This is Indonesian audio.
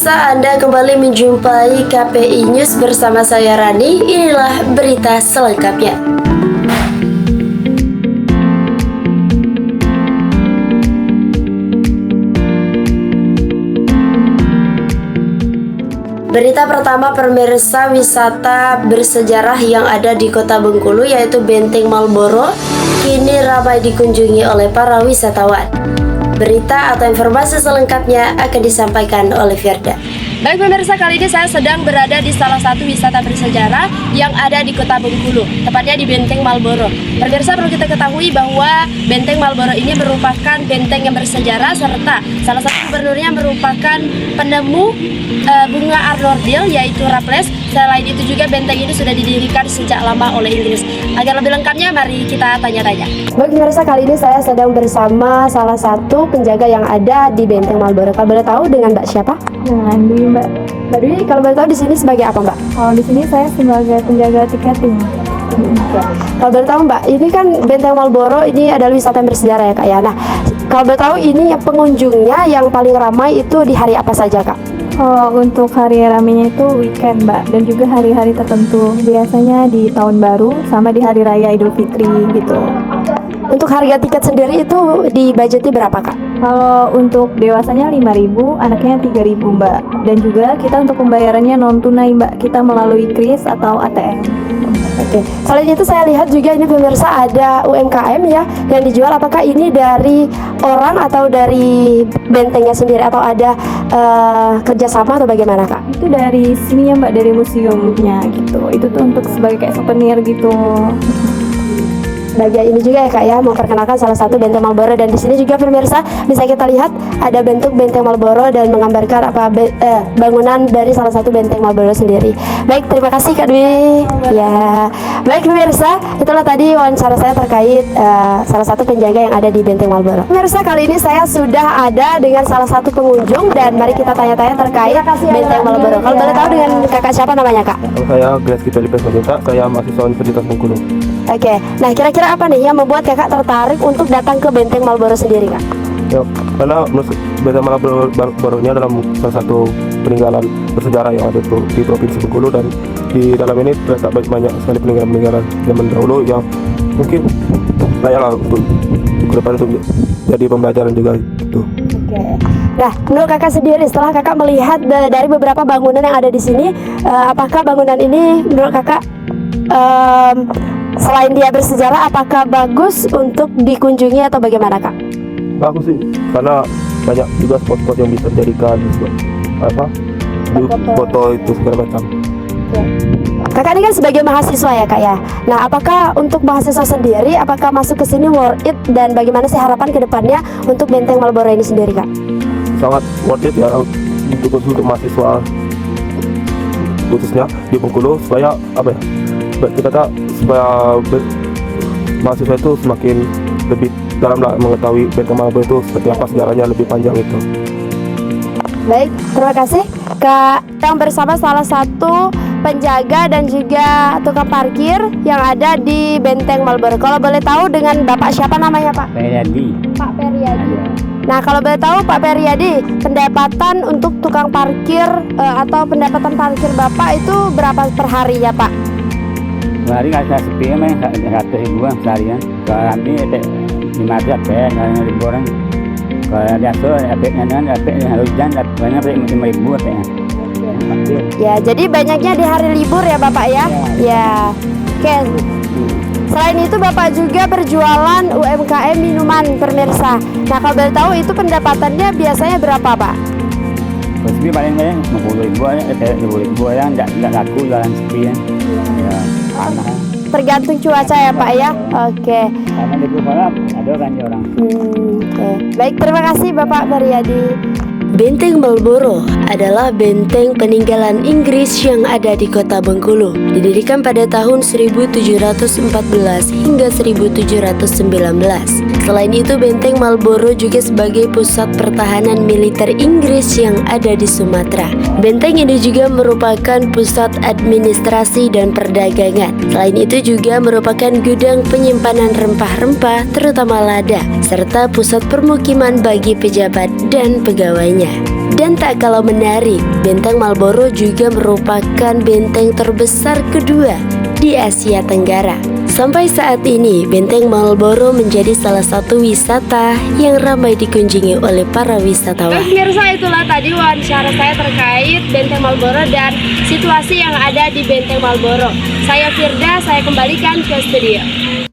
Pemirsa, Anda kembali menjumpai KPI News bersama saya Rani. Inilah berita selengkapnya. Berita pertama, pemirsa, wisata bersejarah yang ada di Kota Bengkulu yaitu Benteng Malboro kini ramai dikunjungi oleh para wisatawan. Berita atau informasi selengkapnya akan disampaikan oleh Firda. Baik pemirsa, kali ini saya sedang berada di salah satu wisata bersejarah yang ada di Kota Bengkulu, tepatnya di Benteng Malboro. Pemirsa, perlu kita ketahui bahwa Benteng Malboro ini merupakan benteng yang bersejarah serta salah satu gubernurnya merupakan penemu bunga arnordil yaitu Raffles. Selain itu juga benteng ini sudah didirikan sejak lama oleh Inggris. Agar lebih lengkapnya, mari kita tanya-tanya. Baik pemirsa, kali ini saya sedang bersama salah satu penjaga yang ada di Benteng Malboro. Kalau boleh tahu dengan Mbak siapa? Dengan Dwi, Mbak. Mbak Dwi, kalau boleh tahu di sini sebagai apa, Mbak? Kalau di sini saya sebagai penjaga tiketing. Kalau boleh tahu, Mbak, ini kan Benteng Malboro ini adalah wisata yang bersejarah ya, Kak ya. Nah, kalau boleh tahu ini pengunjungnya yang paling ramai itu di hari apa saja, Kak? Untuk hari ramenya itu weekend, Mbak, dan juga hari-hari tertentu. Biasanya di tahun baru sama di hari raya Idul Fitri gitu. Untuk harga tiket sendiri itu dibudgeti berapa, Kak? Kalau untuk dewasanya 5.000, anaknya 3.000, Mbak. Dan juga kita untuk pembayarannya non tunai, Mbak. Kita melalui kris atau ATM. Oke. Selain itu saya lihat juga ini pemirsa ada UMKM ya yang dijual. Apakah ini dari orang atau dari bentengnya sendiri atau ada kerjasama atau bagaimana, Kak? Itu dari sini ya, Mbak, dari museumnya gitu. Itu tuh untuk sebagai kayak souvenir gitu. Bagian ini juga ya, Kak ya, memperkenalkan salah satu Benteng Malboro. Dan di sini juga pemirsa bisa kita lihat ada bentuk Benteng Malboro dan menggambarkan bangunan dari salah satu Benteng Malboro sendiri. Baik, terima kasih Kak Dwi. Ya, baik pemirsa, itulah tadi wawancara saya terkait salah satu penjaga yang ada di Benteng Malboro. Pemirsa, kali ini saya sudah ada dengan salah satu pengunjung dan mari kita tanya-tanya terkait Benteng Malboro. Kalau boleh tahu dengan kakak siapa namanya, Kak? Saya Grace Felipe Majenta, saya mahasiswa Universitas Bengkulu. Oke, nah kira-kira apa nih yang membuat kakak tertarik untuk datang ke Benteng Malboro sendiri, Kak? Ya, karena Benteng Malboro ini adalah salah satu peninggalan bersejarah yang ada di Provinsi Bengkulu, dan di dalam ini terdapat banyak sekali peninggalan-peninggalan zaman dahulu yang mungkin layaklah untuk ke depan untuk jadi pembelajaran juga gitu. Oke. Nah, menurut kakak sendiri setelah kakak melihat dari beberapa bangunan yang ada di sini, apakah bangunan ini menurut kakak selain dia bersejarah, apakah bagus untuk dikunjungi atau bagaimana, Kak? Bagus sih, karena banyak juga spot-spot yang bisa dijadikan foto itu segala macam. Kakak ini kan sebagai mahasiswa ya, Kak ya. Nah, apakah untuk mahasiswa sendiri, apakah masuk ke sini worth it dan bagaimana sih harapan ke depannya untuk Benteng Malboro ini sendiri, Kak? Sangat worth it ya untuk mahasiswa khususnya di Bengkulu, supaya supaya mahasiswa itu semakin lebih dalam lah mengetahui Benteng Malboro itu seperti apa sejarahnya lebih panjang itu. Baik, terima kasih Kak. Yang bersama salah satu penjaga dan juga tukang parkir yang ada di Benteng Malboro. Kalau boleh tahu dengan Bapak siapa namanya, Pak? Periadi. Pak Periadi. Nah, kalau boleh tahu Pak Periadi, pendapatan untuk tukang parkir atau pendapatan parkir Bapak itu berapa per hari ya, Pak? Hari nggak saya sepi main 100.000 seharian. Kalau nanti 500 kalau 1.000 orang. Kalau biasa efeknya harus hujan banyak 5.000 efeknya. Ya, jadi banyaknya di hari libur ya Bapak ya? Ya. Oke. Selain itu Bapak juga berjualan UMKM minuman pemirsa. Nah, kalau boleh tahu itu pendapatannya biasanya berapa, Pak? Sepi paling banyak 50.000 aja, 20.000 ya, nggak laku jualan sepi ya. Ya, panas. Tergantung cuaca ya Pak ya? Oke. Karena di malam ada kan orang. Oke. Baik, terima kasih Bapak Periadi. Benteng Malboro adalah benteng peninggalan Inggris yang ada di Kota Bengkulu. Didirikan pada tahun 1714 hingga 1719. Selain itu, Benteng Malboro juga sebagai pusat pertahanan militer Inggris yang ada di Sumatera. Benteng ini juga merupakan pusat administrasi dan perdagangan. Selain itu juga merupakan gudang penyimpanan rempah-rempah terutama lada, serta pusat permukiman bagi pejabat dan pegawainya. lainnya. Dan tak kalah menarik, Benteng Marlboro juga merupakan benteng terbesar kedua di Asia Tenggara. Sampai saat ini, Benteng Marlboro menjadi salah satu wisata yang ramai dikunjungi oleh para wisatawan. Pemirsa, itulah tadi wawancara saya terkait Benteng Marlboro dan situasi yang ada di Benteng Marlboro. Saya Firda, saya kembalikan ke studio.